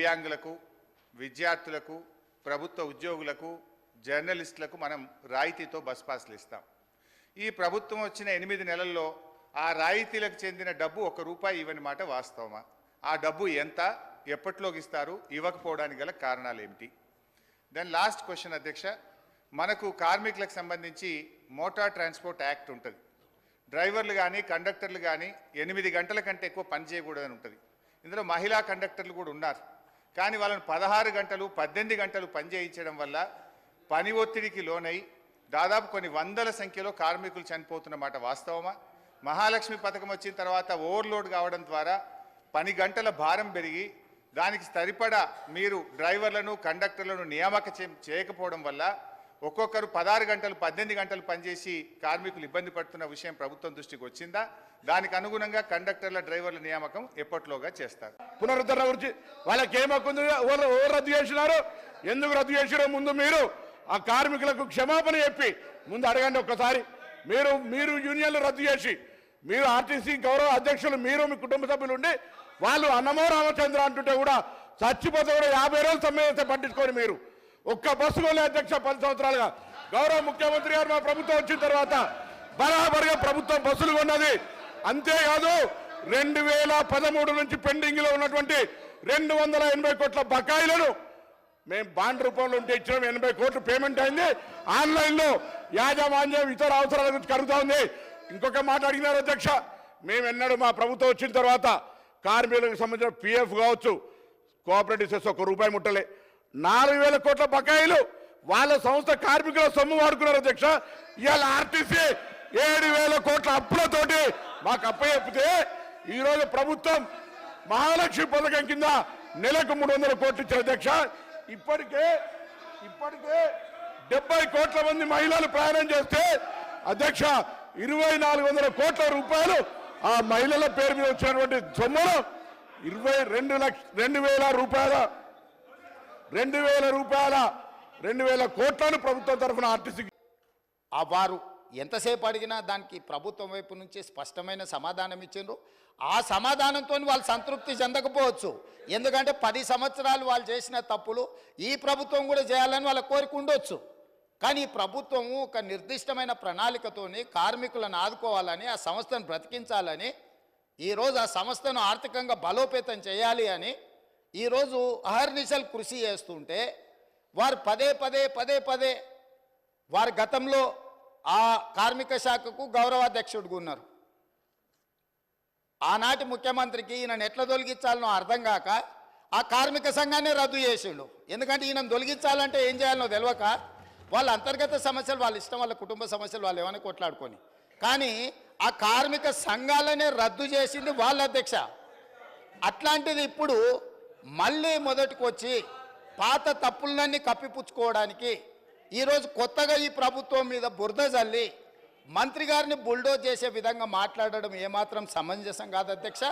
దివ్యాంగులకు, విద్యార్థులకు, ప్రభుత్వ ఉద్యోగులకు, జర్నలిస్టులకు మనం రాయితీతో బస్ పాస్లు ఇస్తాం. ఈ ప్రభుత్వం వచ్చిన 8 నెలల్లో ఆ రాయితీలకు చెందిన డబ్బు ₹1 ఇవ్వని మాట వాస్తవమా? ఆ డబ్బు ఎంత, ఎప్పటిలోకి ఇస్తారు, ఇవ్వకపోవడానికి గల కారణాలు ఏమిటి? దెన్ లాస్ట్ క్వశ్చన్ అధ్యక్ష, మనకు కార్మికులకు సంబంధించి మోటార్ ట్రాన్స్పోర్ట్ యాక్ట్ ఉంటుంది. డ్రైవర్లు కానీ కండక్టర్లు కానీ 8 గంటల కంటే ఎక్కువ పని చేయకూడదని ఉంటుంది. ఇందులో మహిళా కండక్టర్లు కూడా ఉన్నారు. కానీ వాళ్ళని 16 గంటలు 18 గంటలు పని చేయించడం వల్ల పని ఒత్తిడికి లోనై దాదాపు కొన్ని వందల సంఖ్యలో కార్మికులు చనిపోతున్నమాట వాస్తవమా? మహాలక్ష్మి పథకం వచ్చిన తర్వాత ఓవర్లోడ్ కావడం ద్వారా పని గంటల భారం పెరిగి దానికి సరిపడా మీరు డ్రైవర్లను కండక్టర్లను నియామక చేయకపోవడం వల్ల ఒక్కొక్కరు 16 గంటలు 18 గంటలు పనిచేసి కార్మికులు ఇబ్బంది పడుతున్న విషయం ప్రభుత్వం దృష్టికి వచ్చిందా? దానికి అనుగుణంగా కండక్టర్ల డ్రైవర్ల నియామకం ఎప్పట్లోగా చేస్తారు? పునరుద్ధరణ గురించి వాళ్ళకి ఏమవుతుంది? ఎవరు రద్దు చేసినారు, ఎందుకు రద్దు చేసినారో ముందు మీరు ఆ కార్మికులకు క్షమాపణ చెప్పి ముందు అడగండి ఒక్కసారి. మీరు యూనియన్లు రద్దు చేసి మీరు ఆర్టీసీ గౌరవ అధ్యక్షులు మీరు మీ కుటుంబ సభ్యులు ఉండి వాళ్ళు అన్నమో రామచంద్ర అంటుంటే కూడా చచ్చిపోతే కూడా 50 రోజులు సమ్మె పట్టించుకొని మీరు ఒక్క బస్సు కొనే అధ్యక్ష 10 సంవత్సరాలుగా గౌరవ ముఖ్యమంత్రి గారు మా ప్రభుత్వం వచ్చిన తర్వాత బరాబరుగా ప్రభుత్వం బస్సులు కొన్నది. అంతేకాదు 2013 నుంచి పెండింగ్ లో ఉన్నటువంటి 280 కోట్ల బకాయిలను మేము బాండ్ రూపంలో ఉంటే ఇచ్చిన 80 కోట్లు పేమెంట్ అయింది. ఆన్లైన్లో యాజమాన్యం ఇతర అవసరాల గురించి కలుగుతా ఉంది. ఇంకొక మాట అడిగినారు అధ్యక్ష, మేము ఎన్నడూ మా ప్రభుత్వం వచ్చిన తర్వాత కార్మికులకు సంబంధించిన పిఎఫ్ కావచ్చు, కోఆపరేటివ్ సెస్ ₹1 ముట్టలే. 4,000 కోట్ల బకాయిలు వాళ్ళ సంస్థ కార్మికుల సొమ్ము వాడుకున్నారు అధ్యక్ష. ఇవాళ ఆర్టీసీ 7,000 కోట్ల అప్పులతోటి మాకు అప్పచెప్పితే ఈరోజు ప్రభుత్వం మహాలక్ష్మి పథకం కింద నెలకు 300 కోట్లు ఇచ్చారు అధ్యక్ష. ఇప్పటికే 70 కోట్ల మంది మహిళలు ప్రయాణం చేస్తే అధ్యక్ష 2,400 కోట్ల రూపాయలు ఆ మహిళల పేరు మీద వచ్చినటువంటి సొమ్మును 2,000 కోట్లను ప్రభుత్వం తరఫున ఆర్టీసీకి వారు ఎంతసేపు అడిగినా దానికి ప్రభుత్వం వైపు నుంచి స్పష్టమైన సమాధానం ఇచ్చిండ్రు. ఆ సమాధానంతో వాళ్ళు సంతృప్తి చెందకపోవచ్చు. ఎందుకంటే 10 సంవత్సరాలు వాళ్ళు చేసిన తప్పులు ఈ ప్రభుత్వం కూడా చేయాలని వాళ్ళ కోరిక ఉండొచ్చు. కానీ ఈ ప్రభుత్వము ఒక నిర్దిష్టమైన ప్రణాళికతోని కార్మికులను ఆదుకోవాలని, ఆ సంస్థను బ్రతికించాలని, ఈరోజు ఆ సంస్థను ఆర్థికంగా బలోపేతం చేయాలి అని ఈరోజు అహర్నిశలు కృషి చేస్తుంటే వారు పదే వారి గతంలో ఆ కార్మిక శాఖకు గౌరవాధ్యక్షుడిగా ఉన్నారు. ఆనాటి ముఖ్యమంత్రికి ఈయనను ఎట్లా తొలగించాలనో అర్థం కాక ఆ కార్మిక సంఘాన్ని రద్దు చేసిండు. ఎందుకంటే ఈయనను తొలగించాలంటే ఏం చేయాలనో తెలియక వాళ్ళ అంతర్గత సమస్యలు వాళ్ళ ఇష్టం, వాళ్ళ కుటుంబ సమస్యలు వాళ్ళు ఏమైనా కొట్లాడుకొని, కానీ ఆ కార్మిక సంఘాలనే రద్దు చేసింది వాళ్ళ అధ్యక్ష. అట్లాంటిది ఇప్పుడు మళ్ళీ మొదటికి వచ్చి పాత తప్పులన్నీ కప్పిపుచ్చుకోవడానికి ఈరోజు కొత్తగా ఈ ప్రభుత్వం మీద బురద జల్లి మంత్రి గారిని బుల్డోజ్ చేసే విధంగా మాట్లాడడం ఏమాత్రం సమంజసం కాదు అధ్యక్ష.